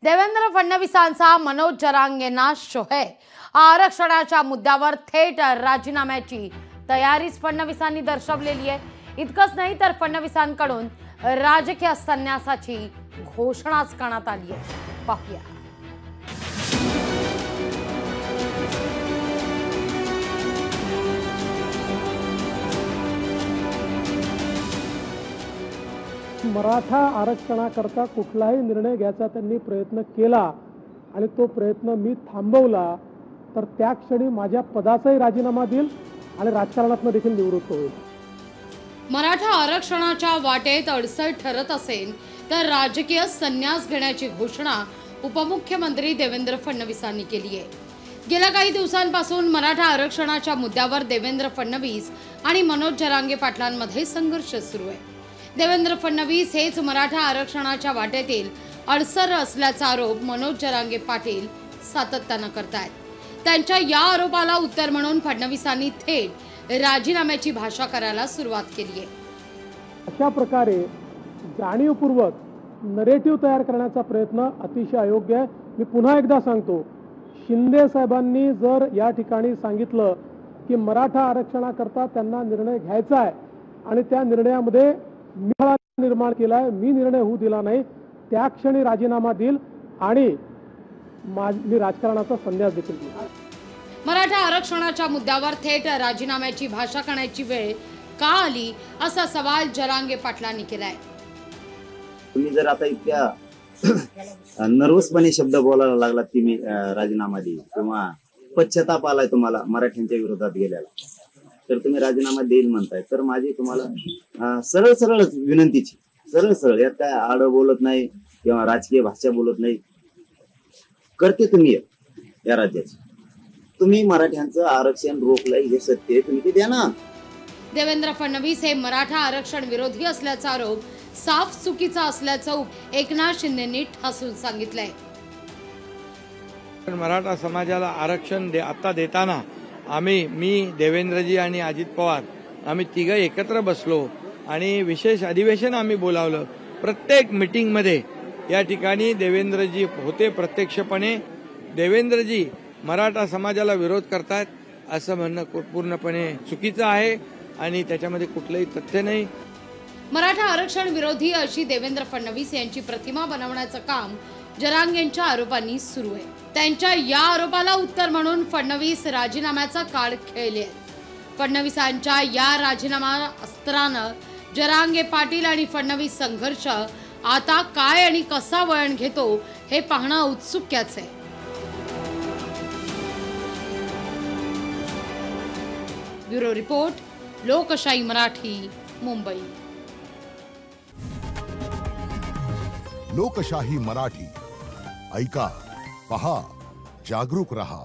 देवेंद्र फडणवीसांचा मनोज जरांगेंना शोहे आरक्षणाच्या मुद्द्यावर थेट राजीनाम्याची तयारीच फडणवीसांनी दर्शवलेली आहे। इतकंच नाही तर फडणवीसांकडून राजकीय संन्यासाची घोषणाच करण्यात आली आहे। पाहूया। मराठा आरक्षणाकरता कुठलाही निर्णय घ्यायचा त्यांनी प्रयत्न केला आणि तो प्रयत्न मी थांबवला तर त्या क्षणी माझ्या पदाचाही राजीनामा देईल आणि राजकारणातून देखील निवृत्त होईल। मराठा आरक्षणाच्या वाटेत अडसर ठरत असेल तर राजकीय संन्यास घेण्याची घोषणा उपमुख्यमंत्री देवेंद्र फडणवीसांनी केली आहे। गेल्या काही दिवसांपासून मराठा आरक्षणाच्या मुद्द्यावर देवेंद्र फडणवीस आणि मनोज जरांगे पाटलांमध्ये संघर्ष सुरू आहे। देवेंद्र फडणवीस हेच मराठा आरक्षणाच्या वाटेतील अडसर असल्याचा आरोप मनोज जरांगे पाटील सातत्याने करतायत। त्यांच्या या आरोपाला उत्तर म्हणून फडणवीसांनी थेट राजीनाम्याची भाषा करायला सुरुवात केली आहे। अशा प्रकारे जाणीवपूर्वक नरेटिव्ह तयार करण्याचा प्रयत्न अतिशय अयोग्य आहे। मी पुन्हा एकदा सांगतो, शिंदे साहेबांनी जर या ठिकाणी सांगितलं की मराठा आरक्षणाकरता त्यांना निर्णय घ्यायचा आहे आणि त्या निर्णयामध्ये निर्माण केलाय, मी निर्णय होऊ दिला नाही, त्या क्षणी राजीनामा देईल आणि मी राजकारणाचा संन्यास देखील देईल। मराठा आरक्षणाच्या मुद्द्यावर थेट राजीनाम्याची भाषा करण्याची वेळ का आली असा सवाल जरांगे पाटलांनी केलाय। तुम्ही जर आता इतक्या नर्वसपणे शब्द बोलायला लागलात की मी राजीनामा देईल किंवा पश्चाताप आलाय तुम्हाला मराठ्यांच्या विरोधात गेल्याला, तर तुम्ही राजीनामा देईल म्हणताय, तर माझी तुम्हाला सरळ सरळ विनंतीची, सरळ सरळ, यात काय आड बोलत नाही किंवा राजकीय भाषा बोलत नाही, करते तुम्ही या राज्याची, तुम्ही मराठ्यांचं आरक्षण रोखलंय हे सत्य आहे, तुम्ही ते द्या ना। देवेंद्र फडणवीस हे मराठा आरक्षण विरोधी असल्याचा आरोप साफ चुकीचा असल्याचं एकनाथ शिंदेंनी ठासून सांगितलंय। मराठा समाजाला आरक्षण आता देताना मी देवेंद्रजी आणि अजित पवार आम्ही तिघं एकत्र बसलो आणि विशेष अधिवेशन आम्ही बोलावलं। प्रत्येक मीटिंगमध्ये या ठिकाणी देवेंद्रजी होते प्रत्यक्षपणे। देवेंद्रजी मराठा समाजाला विरोध करतात असं म्हणणं पूर्णपणे चुकीचं आहे आणि त्याच्यामध्ये कुठलंही तथ्य नाही। मराठा आरक्षण विरोधी अशी देवेंद्र फडणवीस यांची प्रतिमा बनवण्याचं काम जरांगेंच्या आरोपांनी सुरू आहे। त्यांच्या या आरोपाला उत्तर म्हणून फडणवीस राजीनाम्याचा कार्ड खेळले। फडणवीसांच्या या राजीनामा अस्त्रानं जरांगे पाटील आणि फडणवीस संघर्ष आता काय आणि कसा वळण घेतो हे पाहणं औत्सुक्याचं आहे। ब्युरो रिपोर्ट, लोकशाही मराठी, मुंबई। लोकशाही मराठी ऐका, पहा, जागरूक रहा।